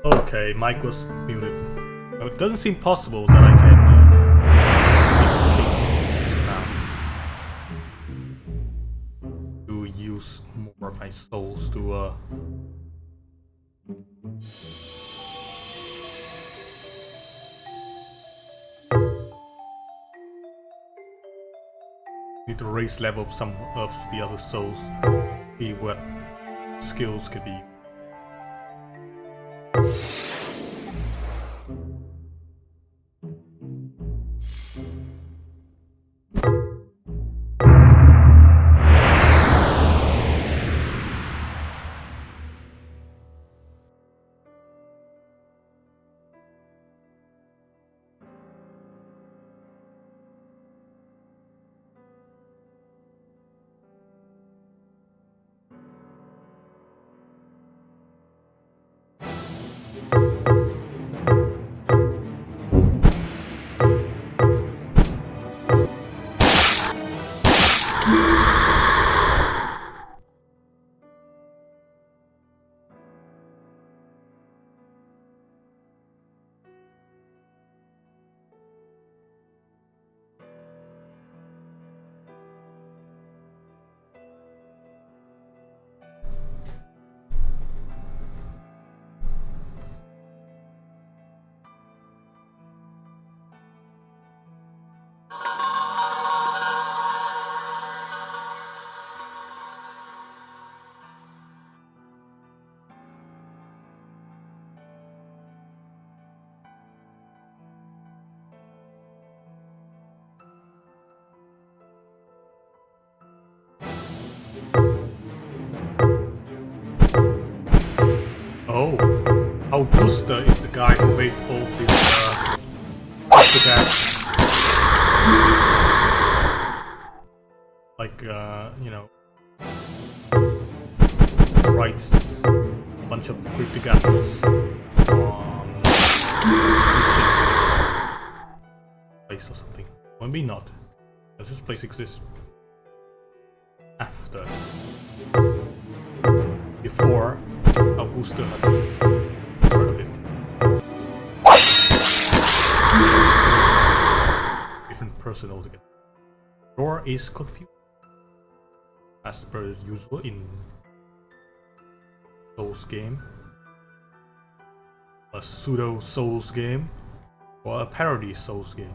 Okay, Mike was muted. No, it doesn't seem possible that I can this round. To use more of my souls to need to raise level up some of the other souls. See what skills could be. Oh, Augusta is the guy who made all this like you know, writes a bunch of cryptic apples on place or something. Maybe not. Does this place exist after? Before Augusta had heard of it? Different person altogether. Door is confused. As per usual in Souls game. A pseudo Souls game. Or a parody Souls game.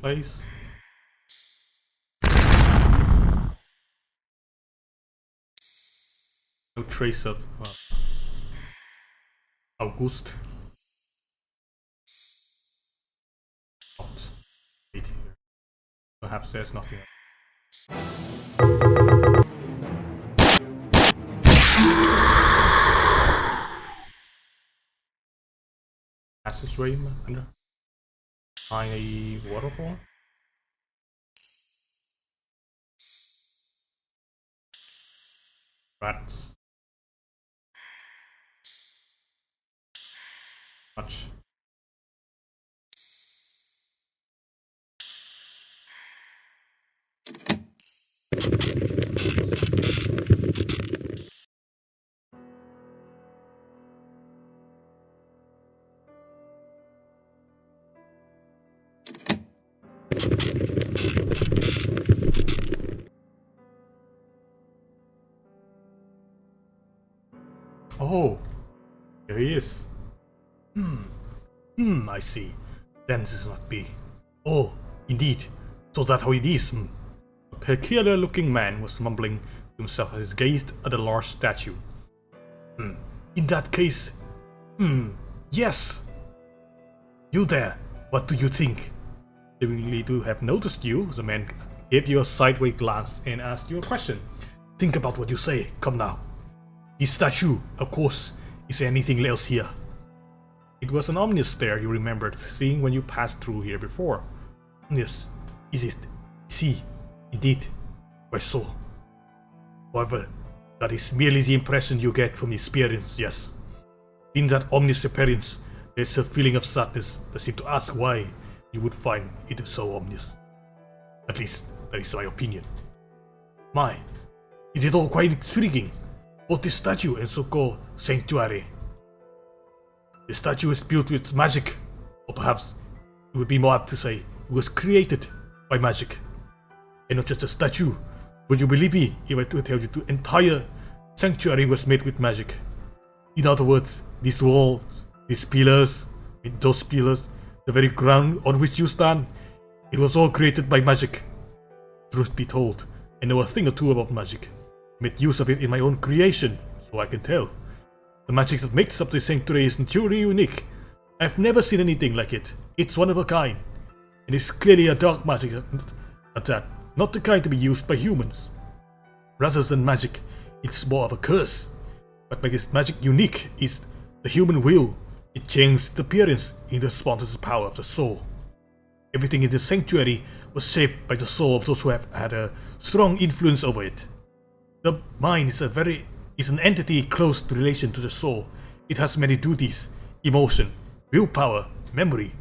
Place. No trace of August. Not here. Perhaps there's nothing else. Passageway under behind a waterfall. Rats. Much. Oh, here he is. I see. Then this must be. Oh, indeed. So that's how it is. A peculiar looking man was mumbling to himself as he gazed at the large statue. In that case, yes. You there, what do you think? Seemingly to have noticed you, the man gave you a sideways glance and asked you a question. Think about what you say, come now. The statue, of course, is there anything else here? It was an ominous stare you remembered seeing when you passed through here before. Yes, is it? See, indeed, I saw. However, that is merely the impression you get from the experience, yes. In that ominous appearance, there's a feeling of sadness that seems to ask why you would find it so ominous. At least, that is my opinion. My, it is all quite intriguing. Both the statue and so-called sanctuary. The statue is built with magic, or perhaps it would be more apt to say it was created by magic. And not just a statue. Would you believe me if I tell you the entire sanctuary was made with magic? In other words, these walls, these pillars, those pillars, the very ground on which you stand, it was all created by magic. Truth be told, I know a thing or two about magic. I made use of it in my own creation, so I can tell. The magic that makes up the sanctuary is truly unique. I've never seen anything like it. It's one of a kind. And it's clearly a dark magic at that, not the kind to be used by humans. Rather than magic, it's more of a curse. What makes magic unique is the human will. It changes its appearance in response to the power of the soul. Everything in the sanctuary was shaped by the soul of those who have had a strong influence over it. The mind is an entity close to relation to the soul. It has many duties, emotion, willpower, memory.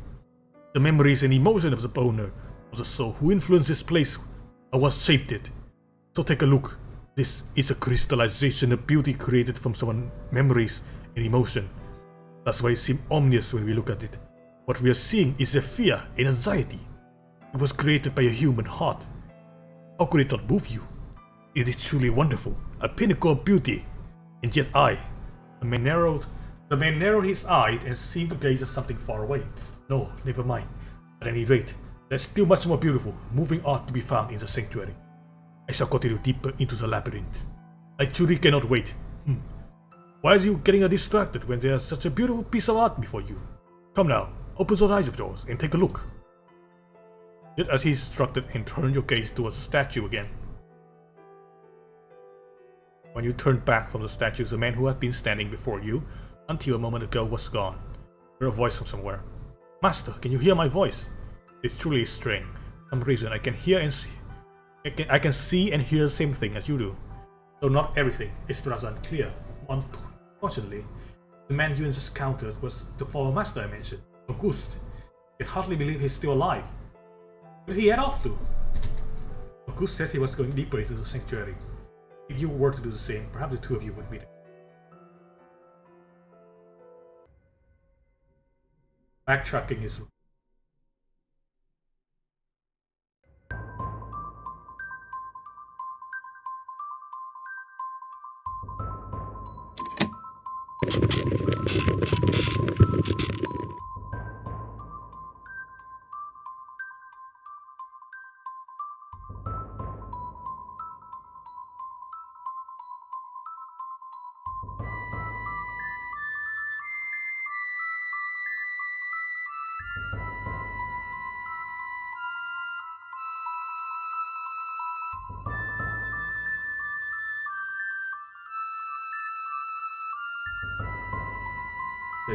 The memories and emotion of the owner of the soul who influenced this place or what shaped it. So take a look. This is a crystallization of beauty created from someone's memories and emotion. That's why it seems ominous when we look at it. What we are seeing is a fear and anxiety. It was created by a human heart. How could it not move you? It is truly wonderful, a pinnacle of beauty. And yet the man narrowed his eye and seemed to gaze at something far away. No, never mind. At any rate, there's still much more beautiful, moving art to be found in the sanctuary. I shall continue deeper into the labyrinth. I truly cannot wait. Why are you getting distracted when there's such a beautiful piece of art before you? Come now, open those eyes of yours and take a look. Just as he instructed, and turn your gaze towards the statue again. When you turned back from the statue, the man who had been standing before you until a moment ago was gone. You heard a voice from somewhere. Master, can you hear my voice? It's truly strange. For some reason I can hear and see. I can see and hear the same thing as you do. Though not everything is rather unclear. Unfortunately, the man you just encountered was the former master I mentioned, Auguste. I can hardly believe he's still alive. Where did he head off to? Auguste said he was going deeper into the sanctuary. If you were to do the same, perhaps the two of you would meet. Backtracking is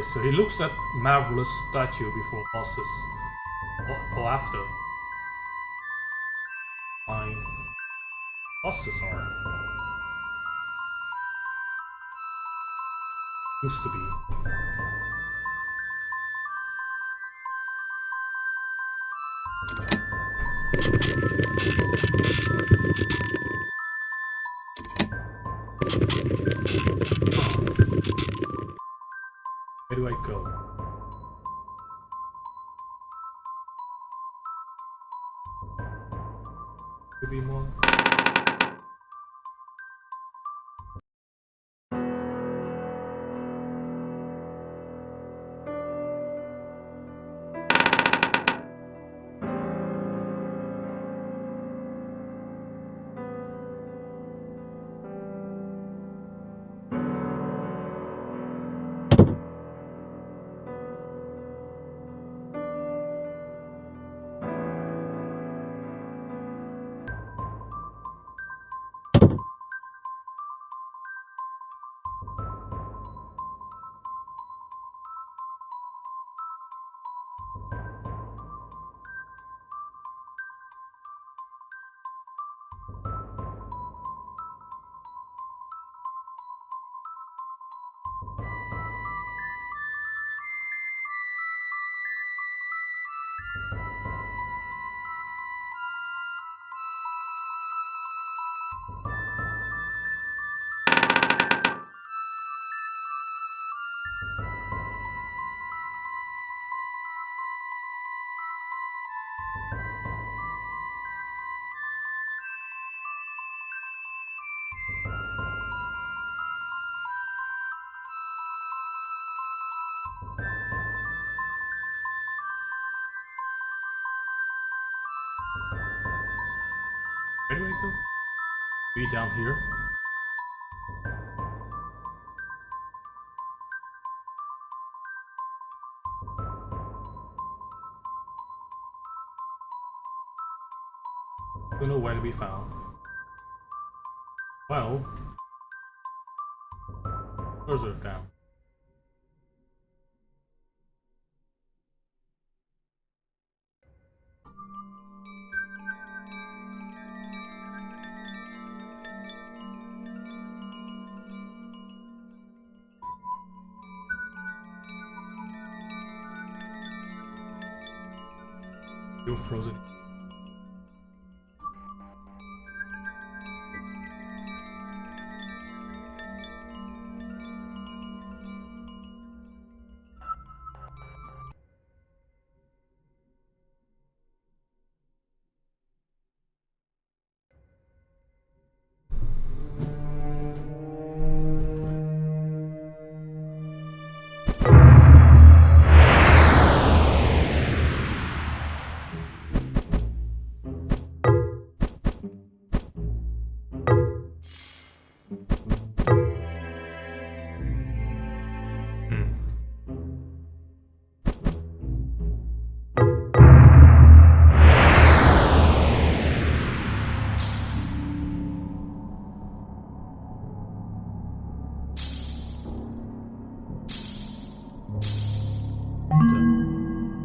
okay, so he looks at marvelous statue before bosses. Or after. Fine. Bosses are. Used to be. Where do I go? Could be more. Where do I go? Be down here. Don't know where to be found. Well, further down. Still frozen.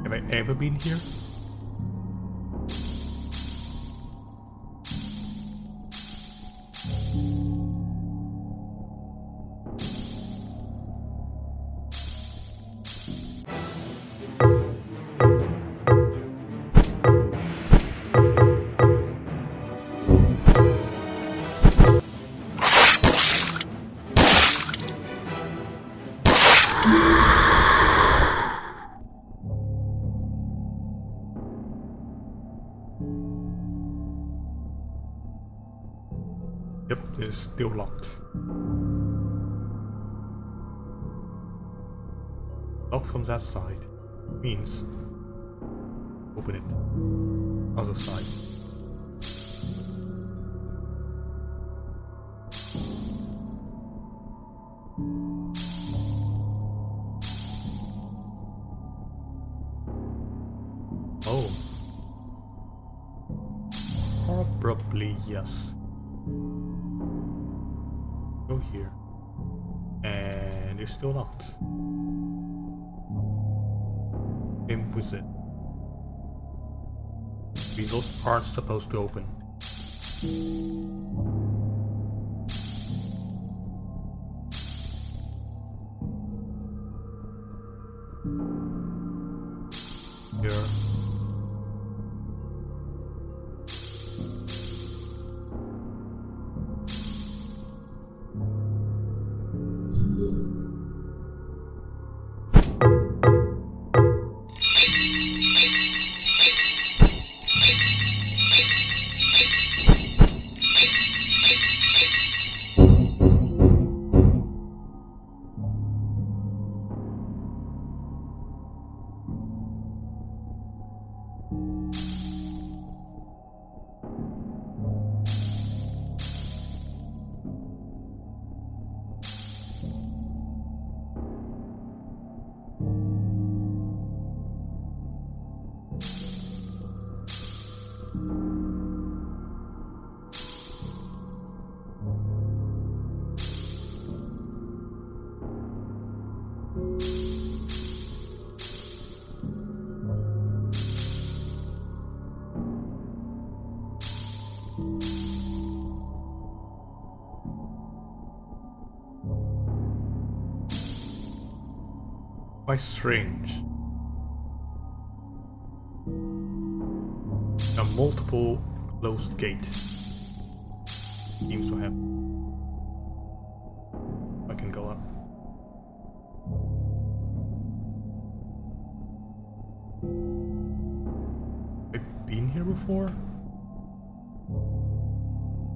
Have I ever been here? Yep, it's still locked. Locked from that side. Means open it. Other side. Oh. Probably yes. Go here. And it's still locked. Same with it. Those parts supposed to open. Here. Quite strange. A multiple closed gate seems to have. I can go up. I've been here before?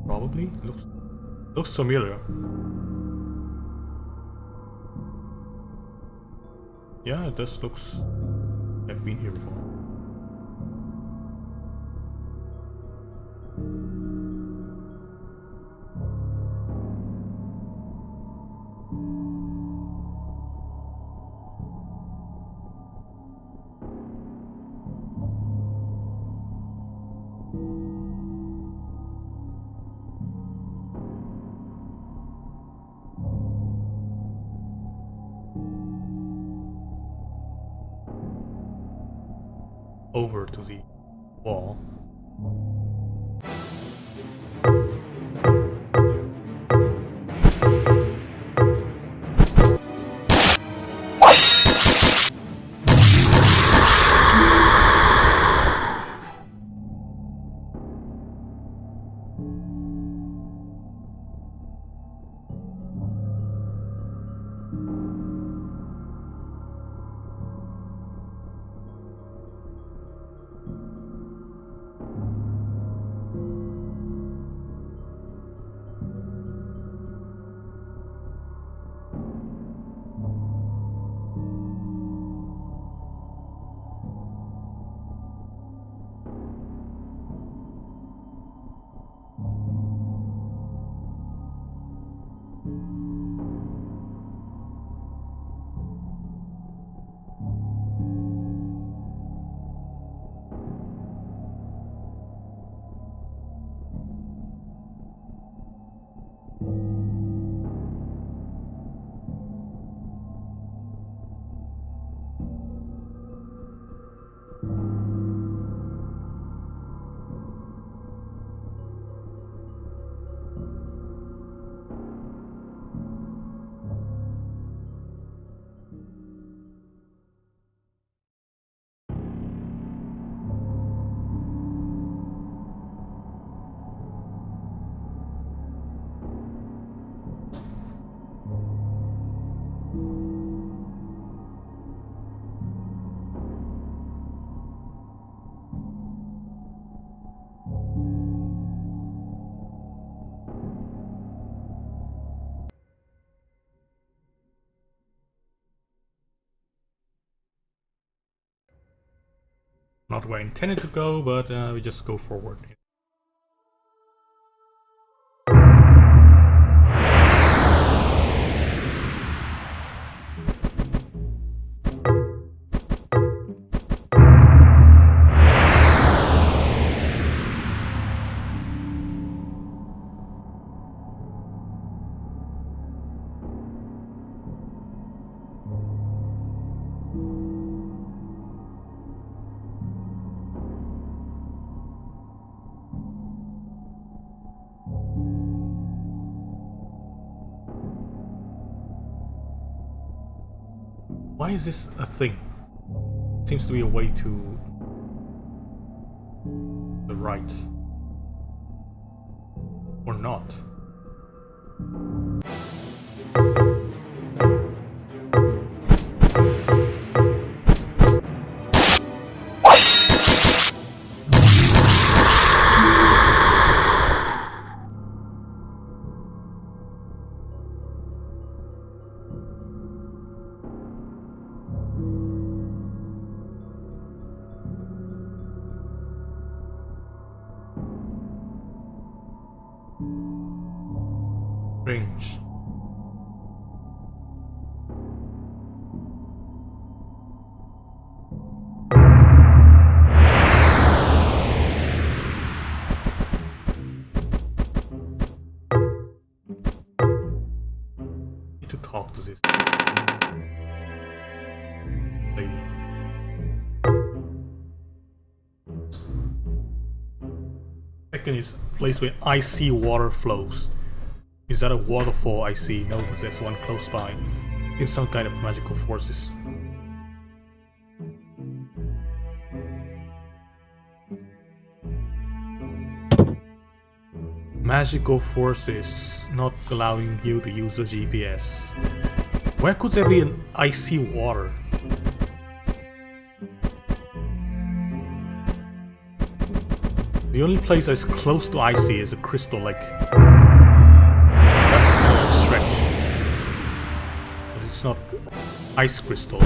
Probably. Looks familiar. Yeah, this looks... I've been here before. Over to the wall. Not where I intended to go, but we just go forward. Why is this a thing? Seems to be a way to the right. Or not. Strange. Need to talk to this lady. Second is a place where icy water flows. Is that a waterfall I see? No, because there's one close by. It's some kind of magical forces. Magical forces not allowing you to use the GPS. Where could there be an icy water? The only place that's close to icy is a crystal lake. Stretch. But it's not ice crystal.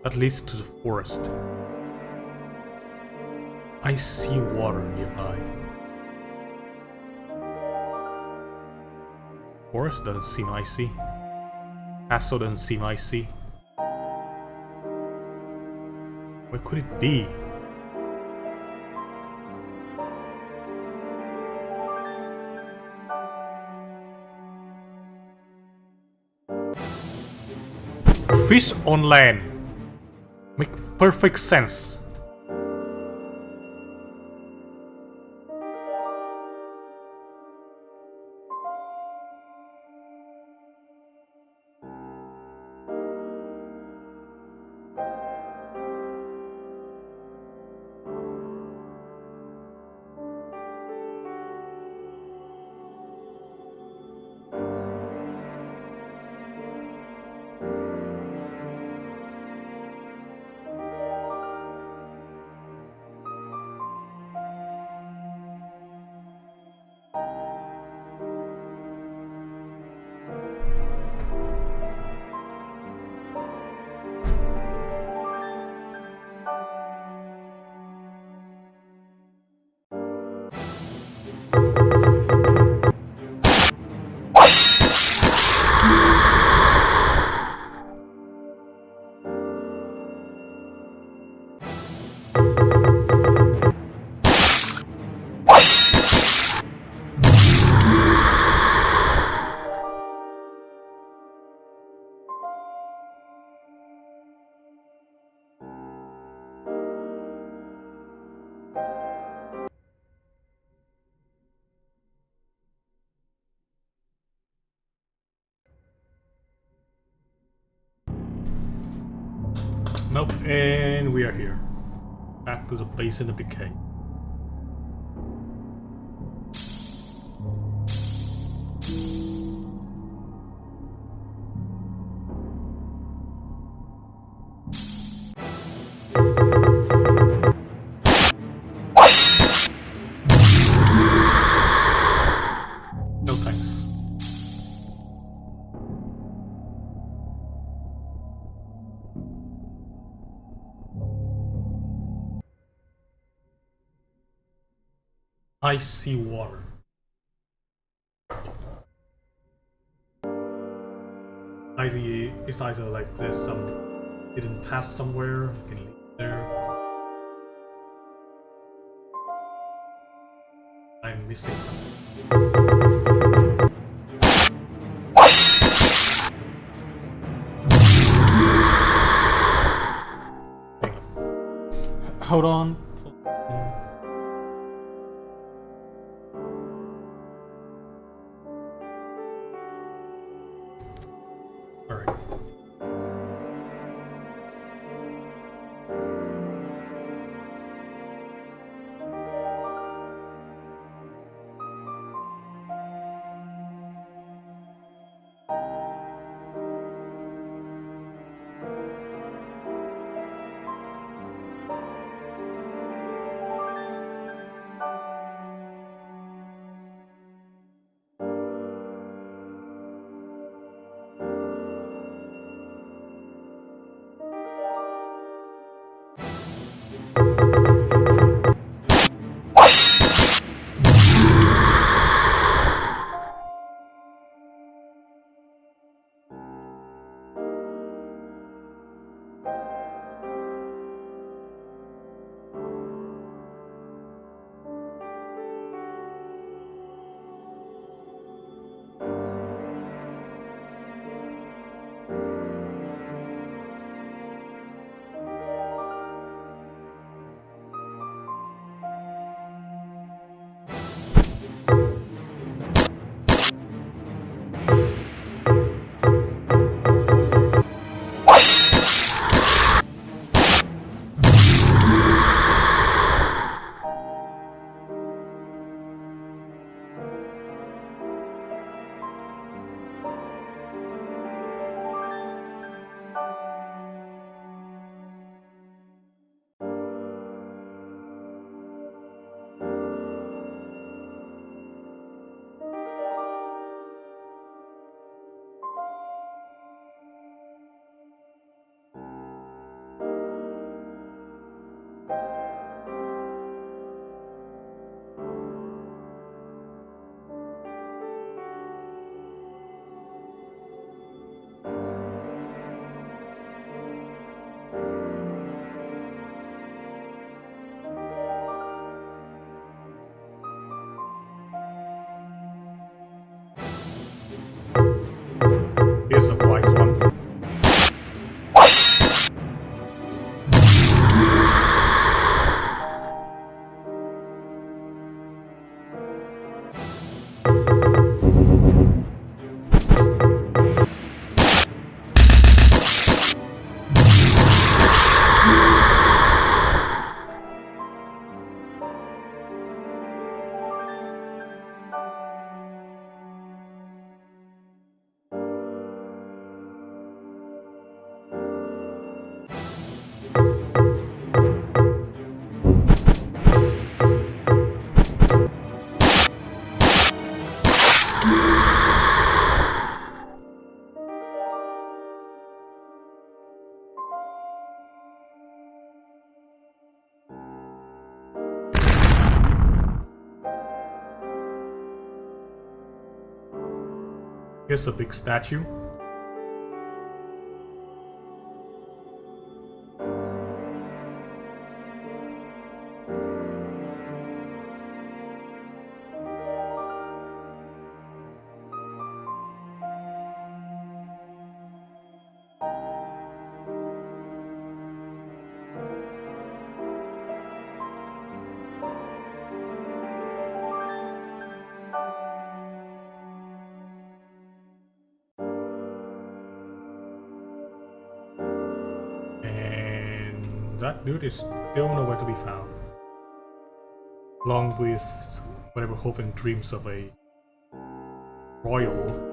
That leads to the forest. I see water nearby. Forest doesn't seem icy. Castle doesn't seem icy. Where could it be? Fish on land. Make perfect sense. Nope, and we are here. Back to the basin of decay. No thanks. Icy water. It's either like there's some hidden path somewhere, you can leave there. I'm missing something. Hold on. Alright. Here's a wise one. Here's a big statue. that dude is still nowhere to be found. Along with whatever hope and dreams of a royal.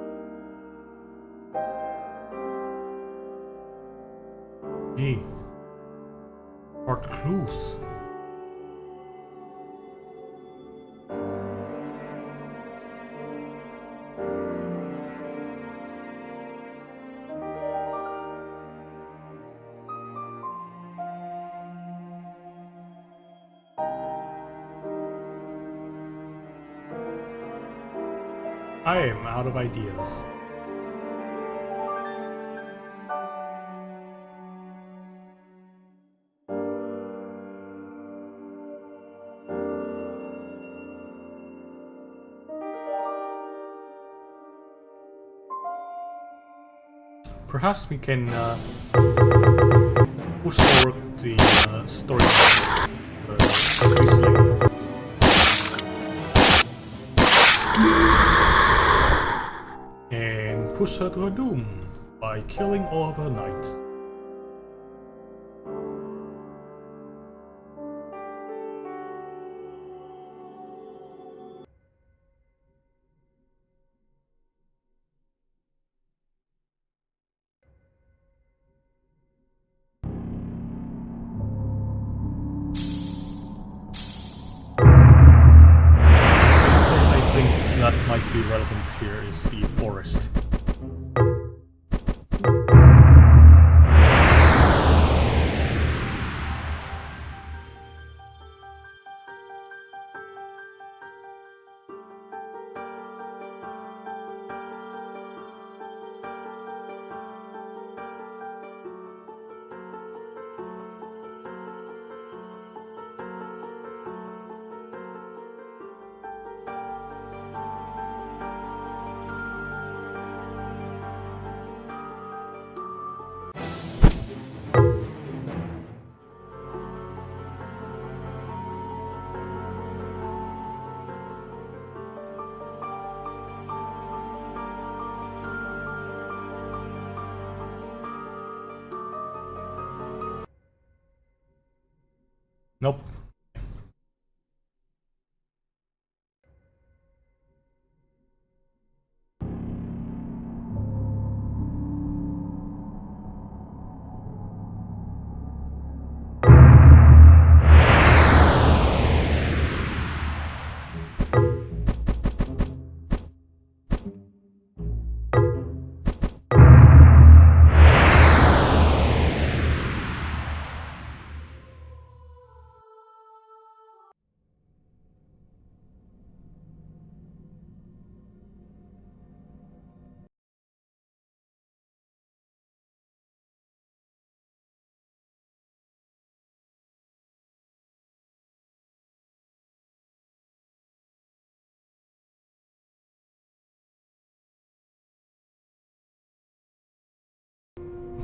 Hey, are clues. I am out of ideas. Perhaps we can push forward the story easily. And push her to her doom by killing all of her knights. I think that might be relevant here is the forest. Nope.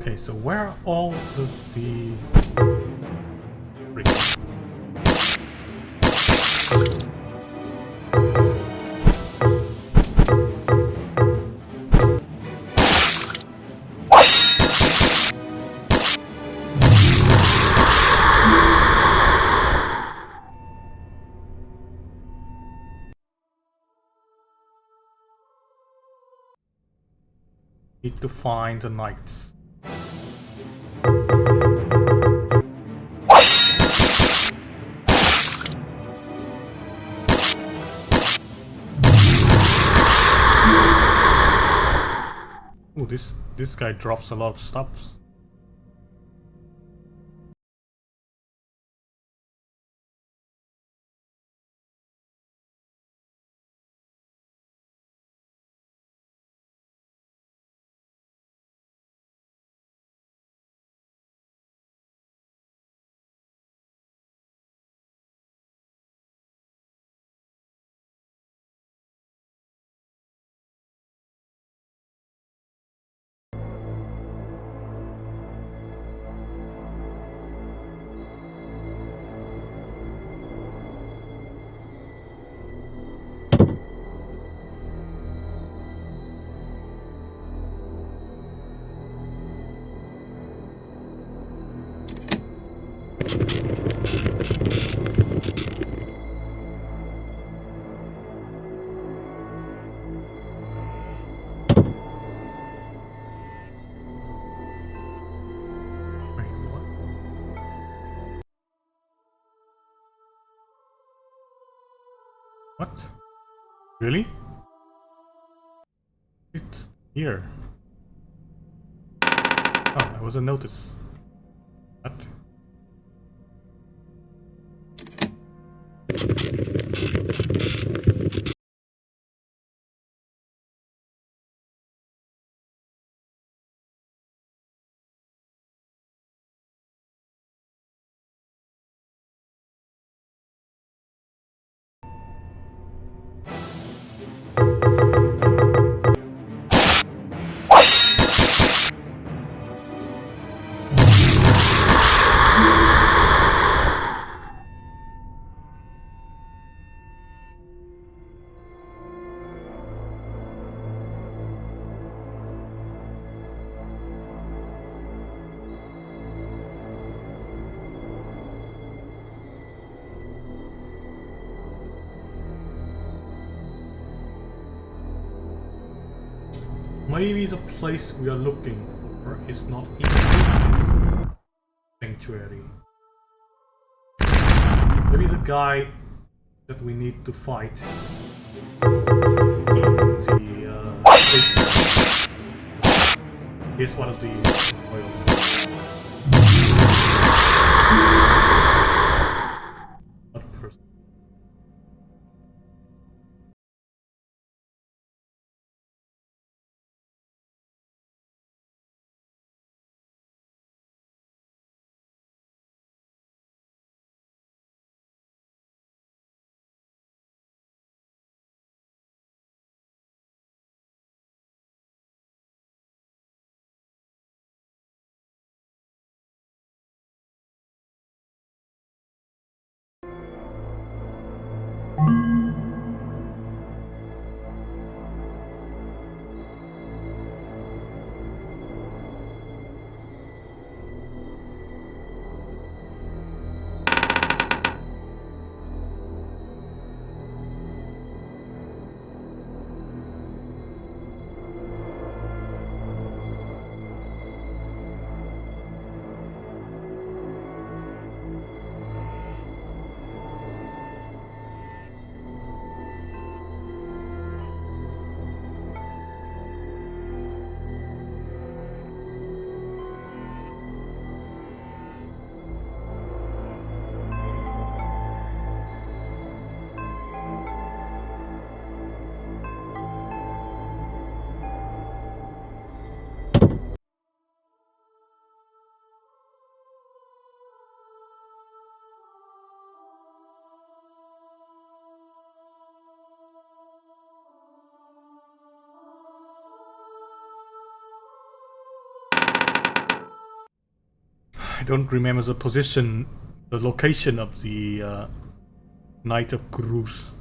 Okay, so where all does the need to find the knights. Ooh, this guy drops a lot of stuffs. What? Really? It's here. Oh, I wasn't noticed. What? Maybe the place we are looking for is not in this sanctuary. Maybe the guy that we need to fight in the is one of the oil. Not person. I don't remember the position, the location of the Knight of Cruz.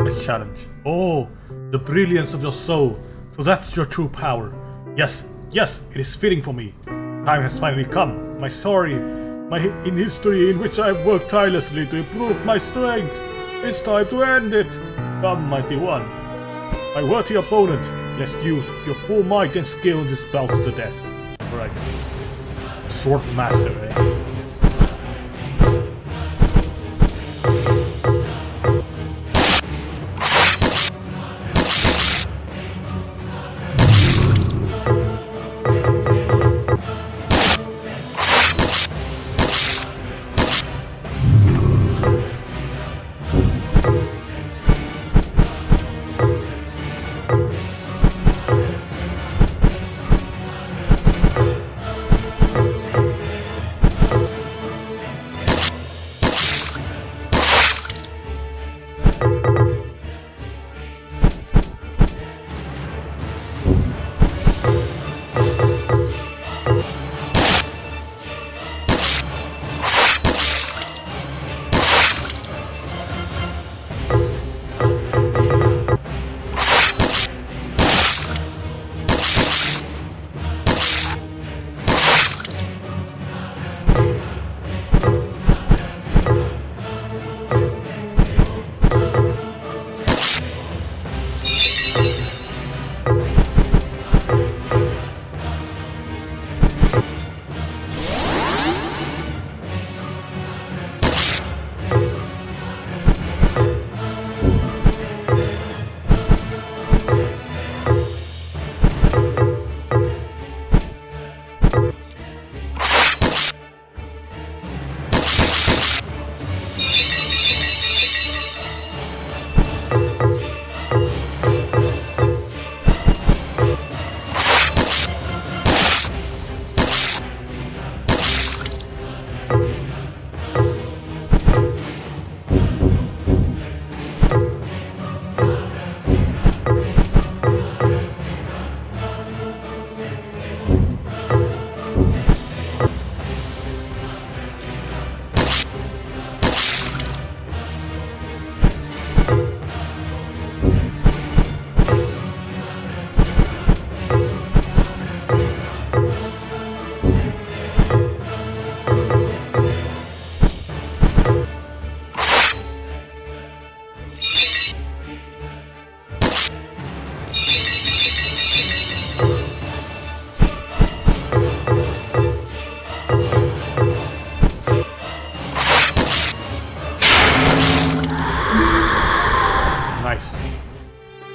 a challenge. Oh, the brilliance of your soul. So that's your true power. Yes, yes, it is fitting for me. Time has finally come. My story, in history in which I have worked tirelessly to improve my strength. It's time to end it. Come, mighty one. My worthy opponent, let's use your full might and skill in this bout to death. Alright. Sword Master, eh?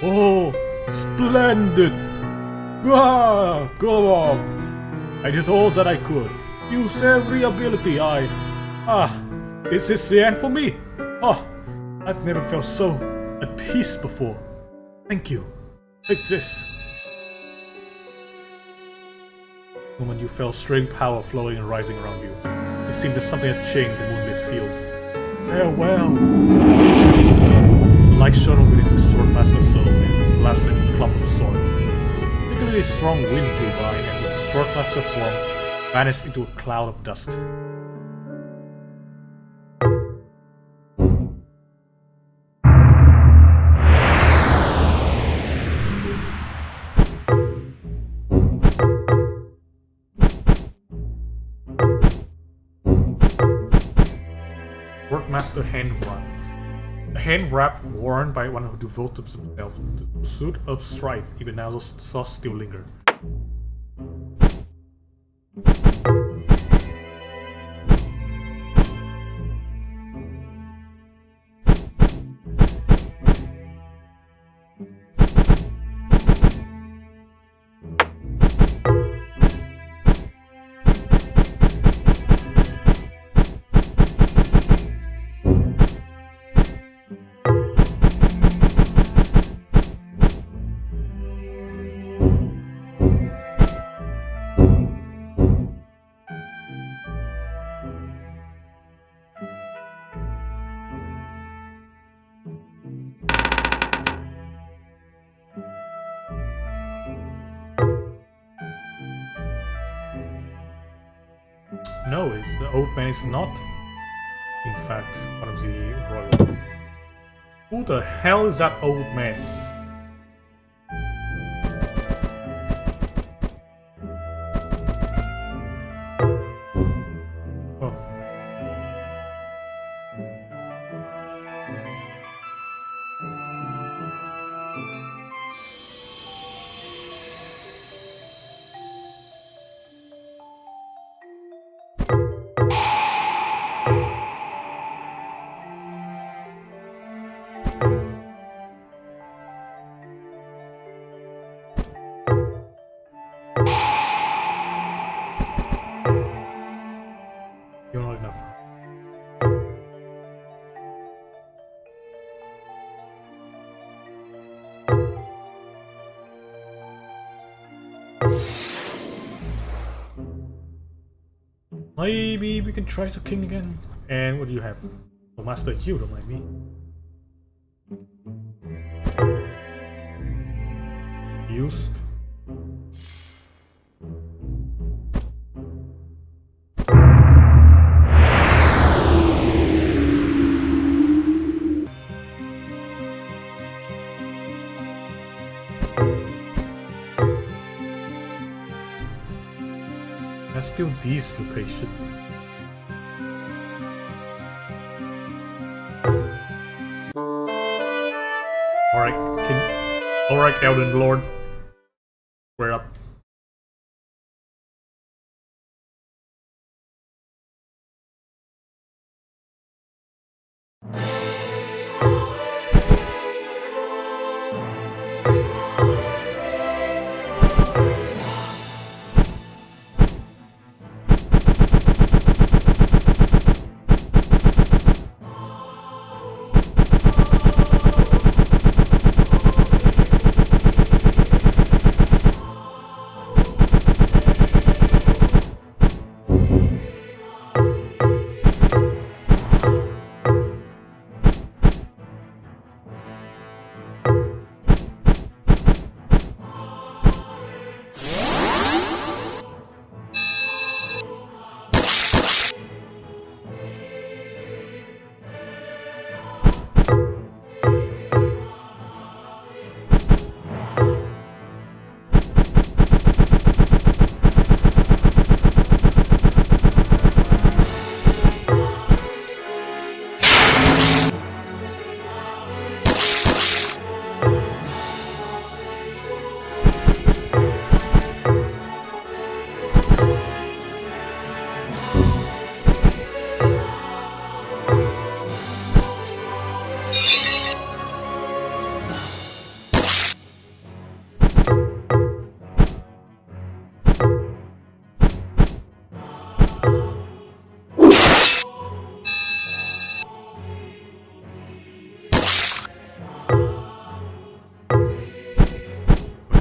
Oh, splendid! Ah, go on! I did all that I could. Used every ability is this the end for me? Oh, I've never felt so at peace before. Thank you. Take this. The moment you felt strange power flowing and rising around you, it seemed that something had changed in the moonlit field. Farewell! The light shone over into Swordmaster's soul and collapsed into a clump of soil. A particularly strong wind blew by and the Swordmaster form vanished into a cloud of dust. Workmaster Hand Wrap. A hand wrap worn by one who devoted himself to the pursuit of strife, even now those thoughts still linger. No, the old man is not, in fact, one of the royal. Who the hell is that old man? Oh. You're not enough. Maybe we can try the king again. And what do you have? Oh, Master Yield, don't mind me. Used. There's still this location. Alright, King. Alright, Elden Lord. We're up.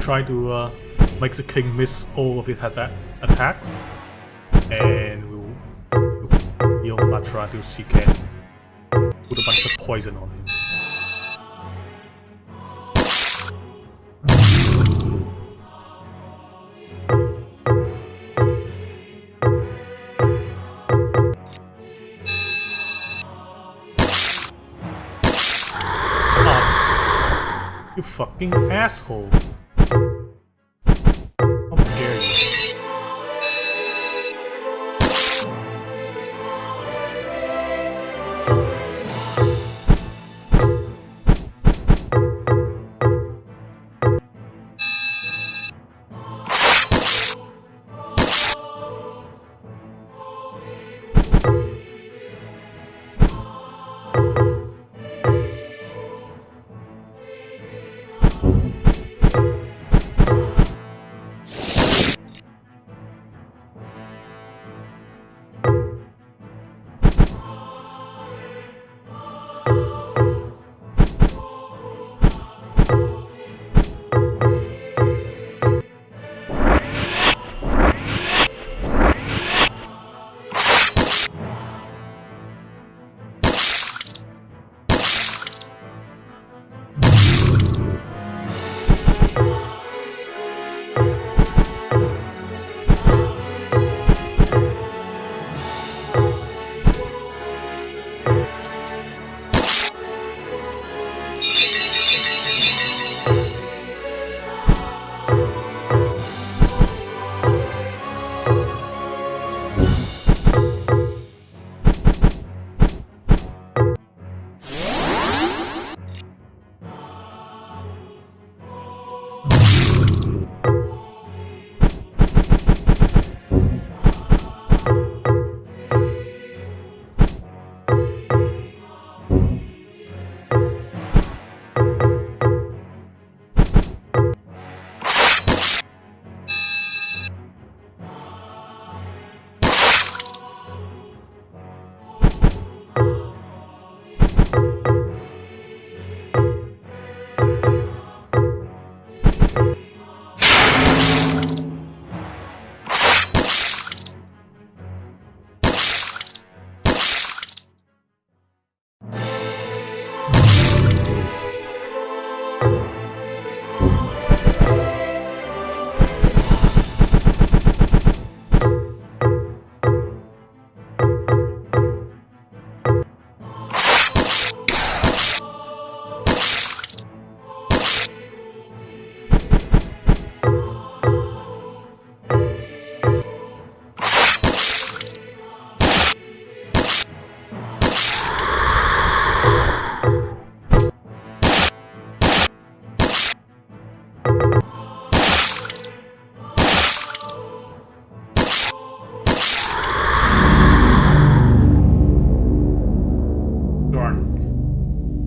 Try to make the king miss all of his attacks, and we'll heal Matra till she can put a bunch of poison on him. Oh, you fucking asshole.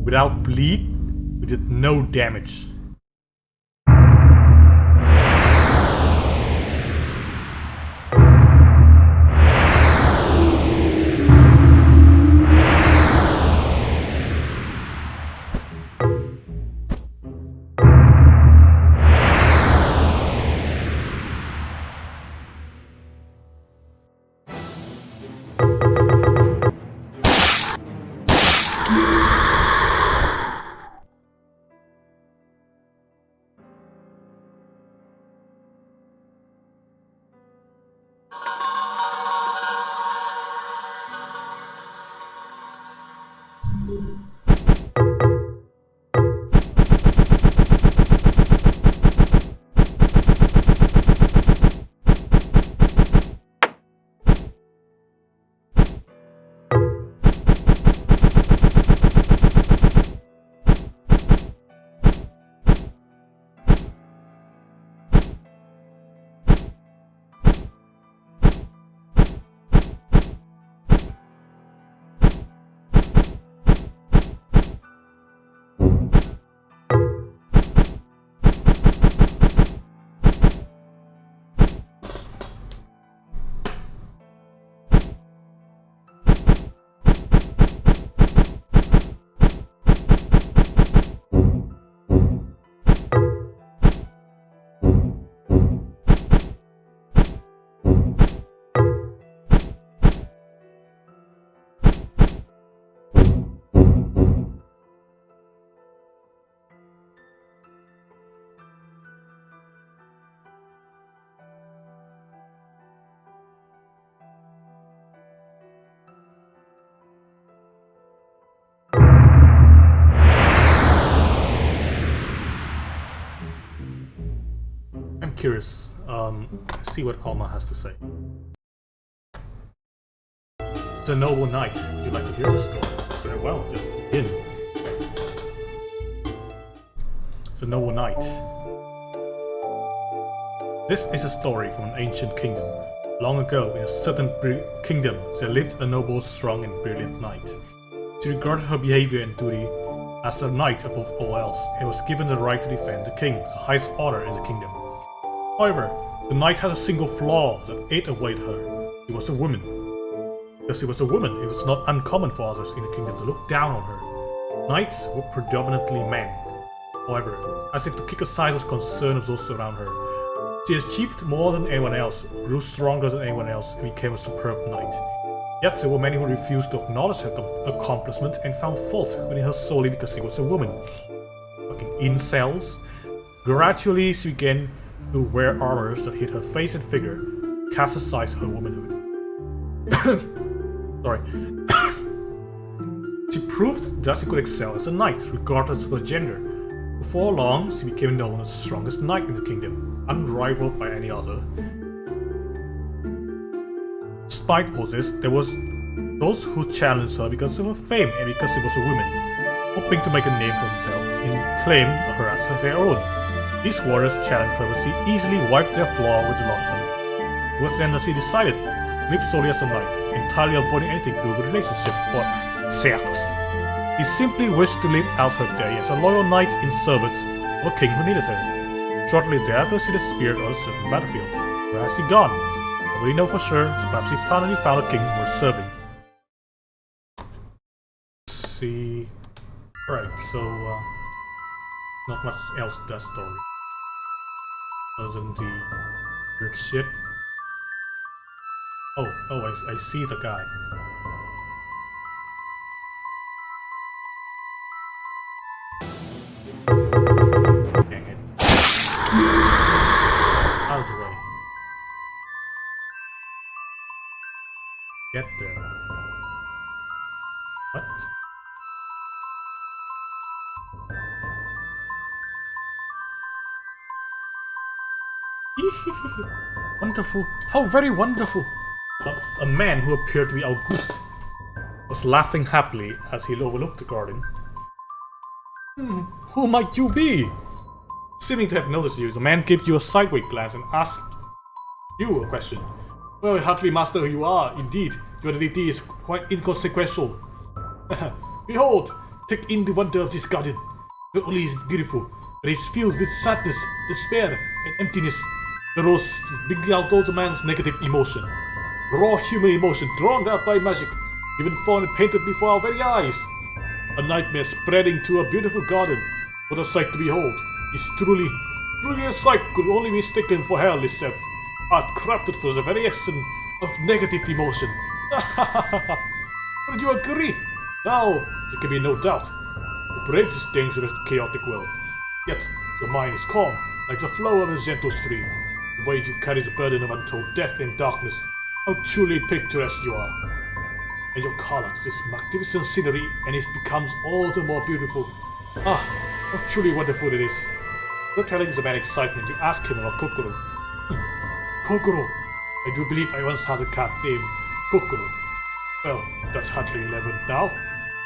Without bleed, we did no damage. I'm curious. See what Alma has to say. The Noble Knight. Would you like to hear the story? Very well, just begin. The Noble Knight. This is a story from an ancient kingdom. Long ago, in a certain kingdom, there lived a noble, strong, and brilliant knight. She regarded her behavior and duty as a knight above all else, and was given the right to defend the king, the highest honor in the kingdom. However, the knight had a single flaw that ate away at her. She was a woman. Because she was a woman, it was not uncommon for others in the kingdom to look down on her. Knights were predominantly men. However, as if to kick aside the concern of those around her, she achieved more than anyone else, grew stronger than anyone else, and became a superb knight. Yet there were many who refused to acknowledge her accomplishment and found fault within her solely because she was a woman. Fucking incels. Gradually, she began to wear armors that hid her face and figure, cast aside her womanhood. Sorry. She proved that she could excel as a knight, regardless of her gender. Before long, she became known as the strongest knight in the kingdom, unrivaled by any other. Despite all this, there was those who challenged her because of her fame and because she was a woman, hoping to make a name for themselves and claim her as their own. These warriors challenged her, but she easily wiped their flaw with the lantern. It was then that she decided to live solely as a knight, entirely avoiding anything to do with relationship or sex. She simply wished to live out her day as a loyal knight in service of a king who needed her. Shortly thereafter, she disappeared on a certain battlefield. Where has she gone? Nobody knows for sure, so perhaps she finally found a king worth serving. Let's see. Alright, so not much else to that story. Other than the weird shit. Oh, I see the guy. Dang it. Out of the way. Get there. What? Wonderful. How very wonderful. A man who appeared to be August was laughing happily as he overlooked the garden. Who might you be? Seeming to have noticed you, the man gave you a sideways glance and asked you a question. Well, I hardly master who you are. Indeed, your identity is quite inconsequential. Behold, take in the wonder of this garden. Not only is it beautiful, but it's filled with sadness, despair, and emptiness. The rose bringing out all the man's negative emotion. Raw human emotion drawn out by magic, even formed and painted before our very eyes. A nightmare spreading to a beautiful garden. What a sight to behold. It's truly a sight could only be mistaken for hell itself. Art crafted for the very essence of negative emotion. Would you agree? Now, there can be no doubt. You brave this dangerous, chaotic world. Yet, your mind is calm, like the flow of a gentle stream. The way you carry the burden of untold death and darkness. How truly picturesque you are. And your color, this magnificent scenery, and it becomes all the more beautiful. Ah, how truly wonderful it is. Not telling the man excitement, you ask him about Kokoro. Kokoro, I do believe I once had a cat named Kokoro. Well, that's hardly relevant now.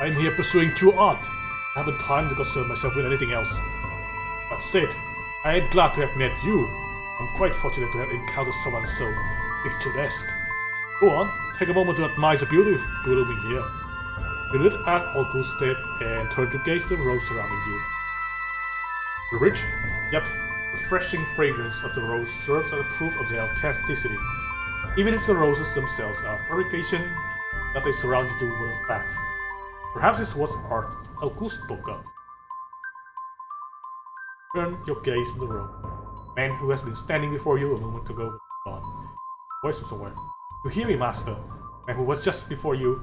I'm here pursuing true art. I haven't time to concern myself with anything else. That said, I am glad to have met you. I'm quite fortunate to have encountered someone so picturesque. Go on, take a moment to admire the beauty blooming here. You look at Auguste and turn to gaze at the rose surrounding you. The rich, yet refreshing fragrance of the rose serves as a proof of their authenticity. Even if the roses themselves are a fabrication that they surround you with a fact. Perhaps this was art Auguste spoke of. Turn your gaze from the road. The man who has been standing before you a moment ago was gone. Voice from somewhere. You hear me, master. The man who was just before you,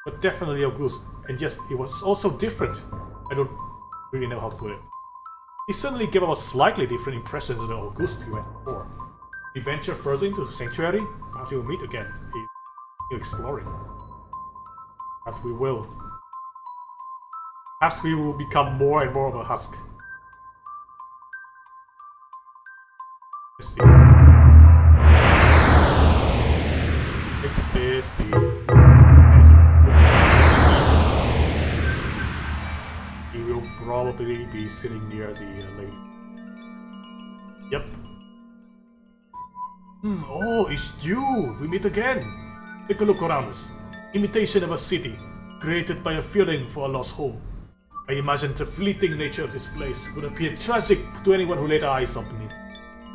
but definitely Auguste, and yes, he was also different. I don't really know how to put it. He suddenly gave us a slightly different impression than the Auguste he went before. We venture further into the sanctuary, perhaps we will meet again. He's exploring. Perhaps we will. Perhaps we will become more and more of a husk. Let's see. Let's see. He will probably be sitting near the lady. Yep. Oh, it's you! We meet again! Take a look around us. Imitation of a city, created by a feeling for a lost home. I imagine the fleeting nature of this place would appear tragic to anyone who laid eyes on it.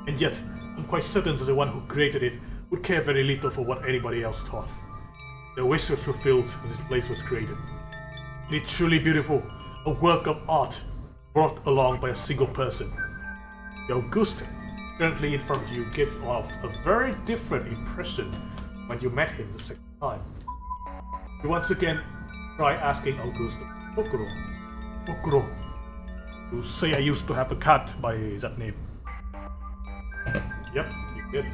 And yet, I'm quite certain that the one who created it would care very little for what anybody else thought. Their wish was fulfilled when this place was created. It is truly beautiful, a work of art brought along by a single person. The Auguste, currently in front of you, gave off a very different impression when you met him the second time. You once again try asking Auguste, Kokoro, Kokoro. You say I used to have a cat by that name. Yep, you did.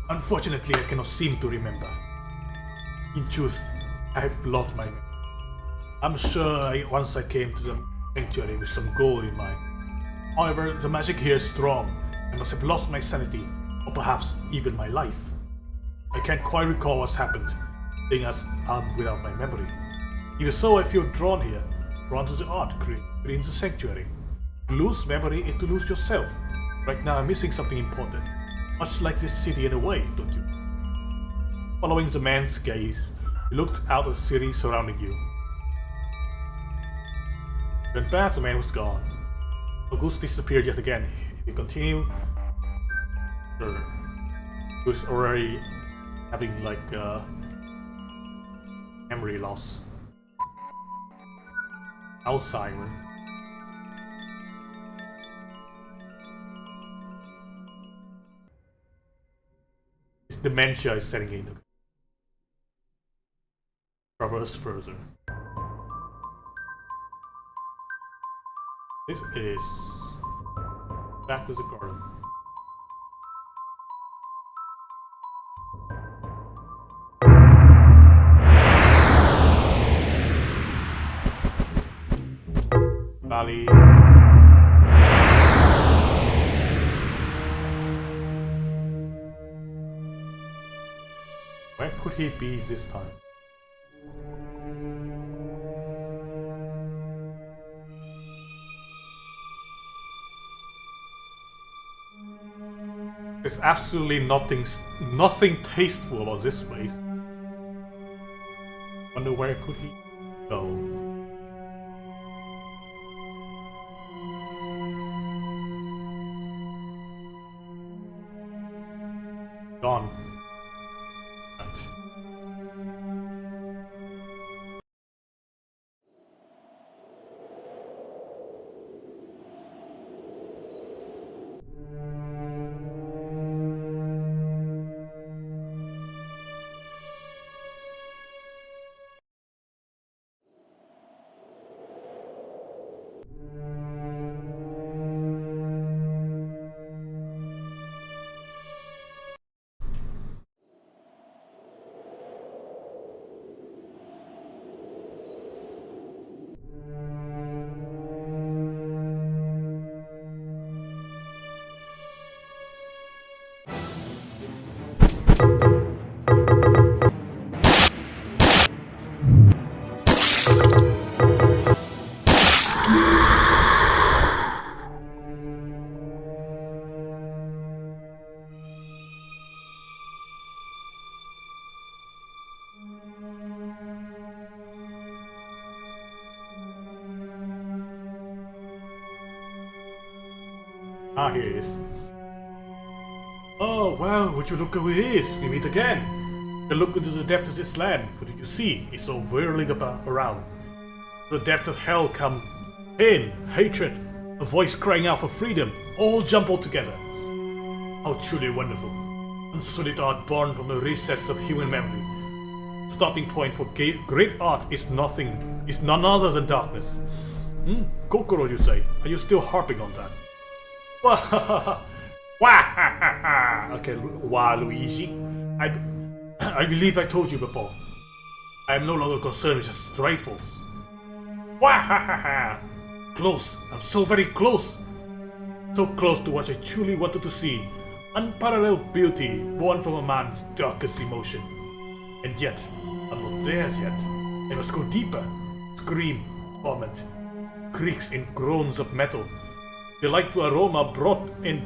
Unfortunately, I cannot seem to remember. In truth, I have lost my memory. I'm sure once I came to the sanctuary with some goal in mind. However, the magic here is strong. I must have lost my sanity, or perhaps even my life. I can't quite recall what's happened, seeing as I'm without my memory. Even so, I feel drawn here, drawn to the art created in the sanctuary. To lose memory is to lose yourself. Right now I'm missing something important. Much like this city in a way, don't you? Following the man's gaze, you looked out at the city surrounding you. When back, the man was gone. Auguste disappeared yet again. If you continue, sure. He was already having like memory loss. Alzheimer. His dementia is setting in. Traverse further. This is back to the garden. Valley. Where could he be this time? There's absolutely nothing tasteful about this place. Wonder where could he go? Gone. Ah, here it is. Oh, well, would you look who it is? We meet again. The look into the depths of this land. What do you see? It's all whirling around. The depths of hell come pain, hatred, a voice crying out for freedom, all jumbled together. How truly wonderful. Unsolid art born from the recess of human memory. Starting point for great art is none other than darkness. Kokoro, you say? Are you still harping on that? Okay, Luigi. I believe I told you before. I am no longer concerned with just trifles. Close. I'm so very close. So close to what I truly wanted to see. Unparalleled beauty born from a man's darkest emotion. And yet, I'm not there yet. I must go deeper. Scream, torment, creaks and groans of metal. Delightful aroma brought in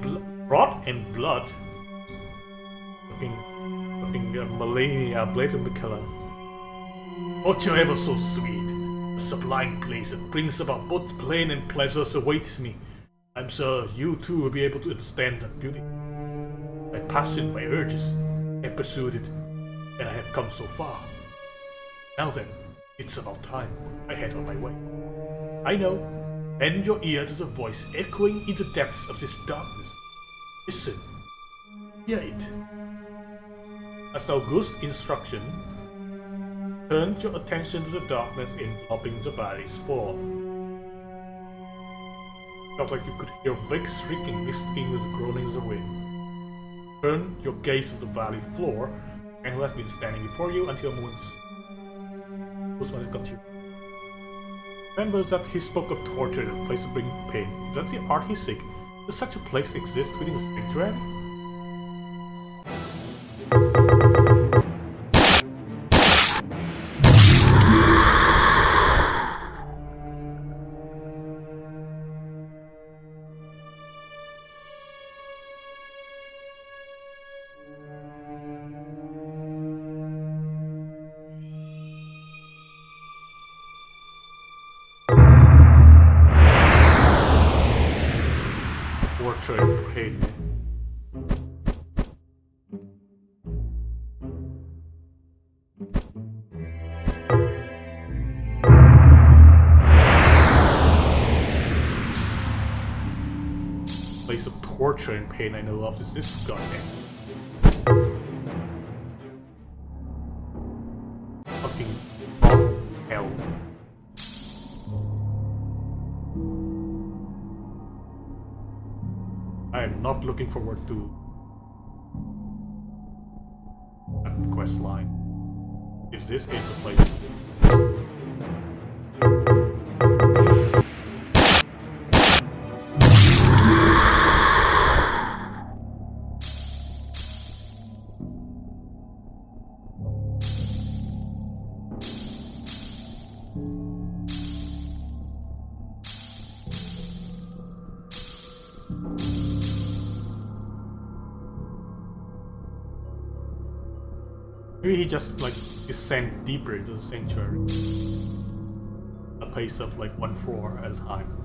blood. Fucking Melania Blade of Mikalos. Oh, you're ever so sweet. A sublime place that brings about both pain and pleasures awaits me. I'm sure you too will be able to understand that beauty. My passion, my urges, I pursued it, and I have come so far. Now then, it's about time I head on my way. I know. Bend your ear to the voice echoing in the depths of this darkness. Listen. Hear it. As August's instruction, turn your attention to the darkness enveloping the valley's floor. Felt like you could hear vague shrieking mixed in with the groanings of the wind. Turn your gaze to the valley floor, and who has been standing before you until moments. Usman continued. Remember that he spoke of torture and a place to bring pain. That's the art he seek. Does such a place exist within the sanctuary? Torture and pain. Place of torture and pain I know of is this goddamn fucking hell. I am not looking forward to that quest line. If this is the place. Maybe he just like descend deeper into the sanctuary. A pace of like 1 floor at a time.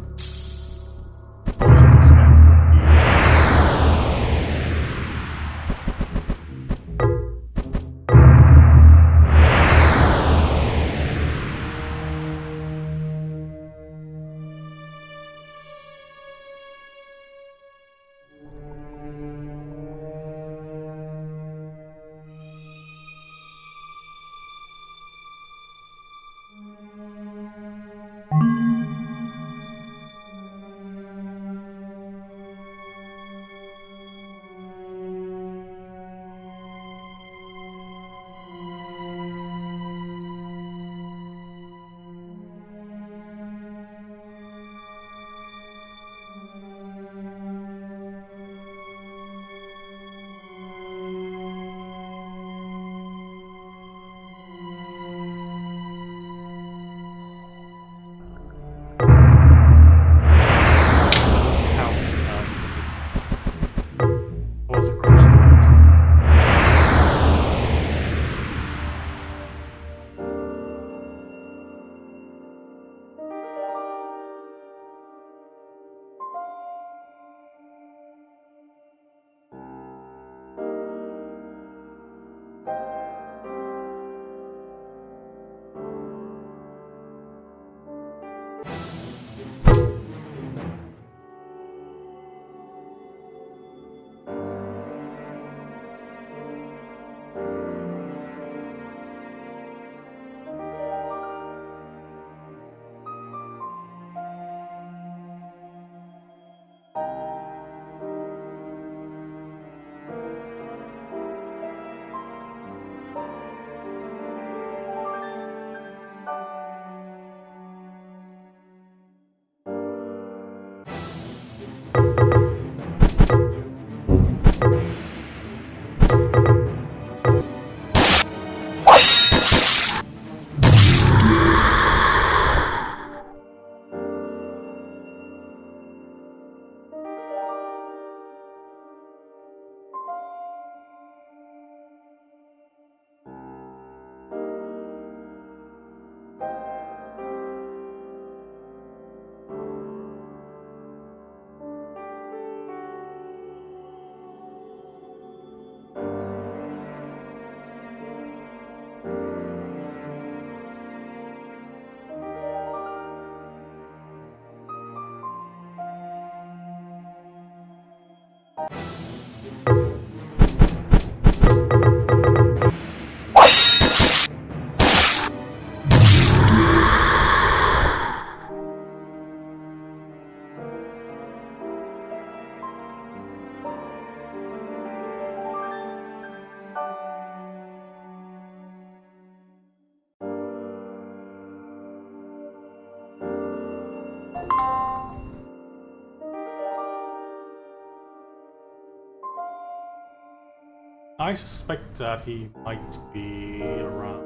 I suspect that he might be around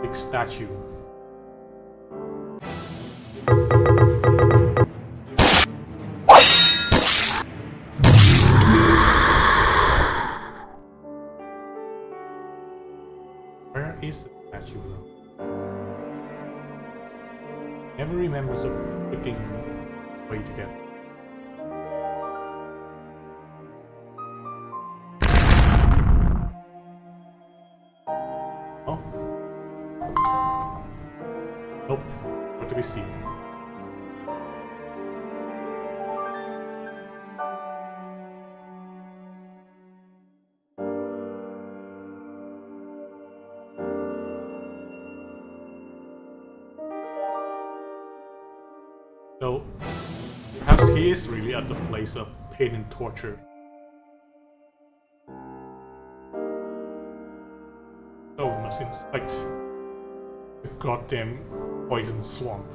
big statue. Where is the statue though? Never remembers a freaking way to get. Oh. Nope. What do we see? So, perhaps he is really at the place of pain and torture. So we must inspect the goddamn poison swamp.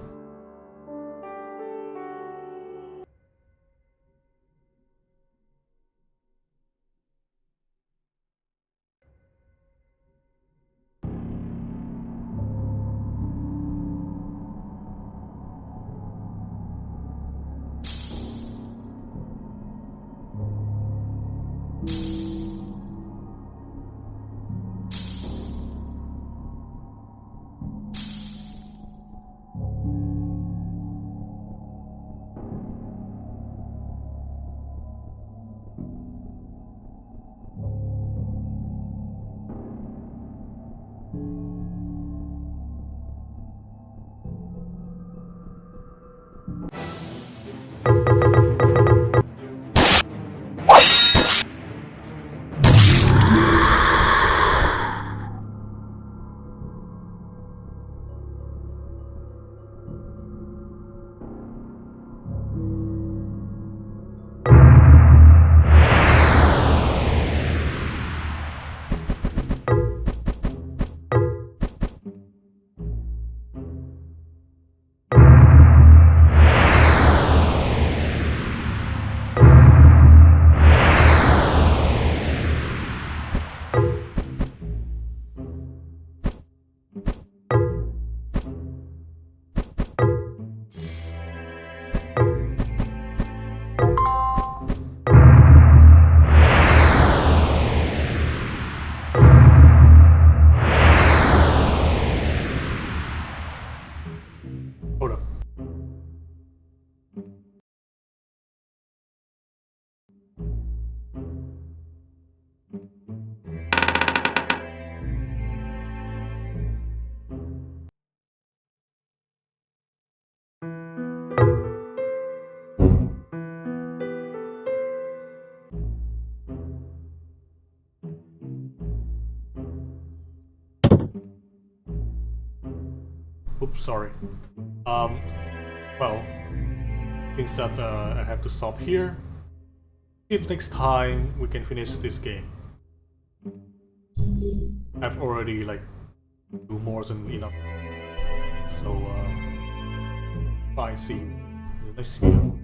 Hold up. Oops, sorry. Well, things that I have to stop here. See if next time we can finish this game. I've already like do more than enough. So bye, see you in the next video.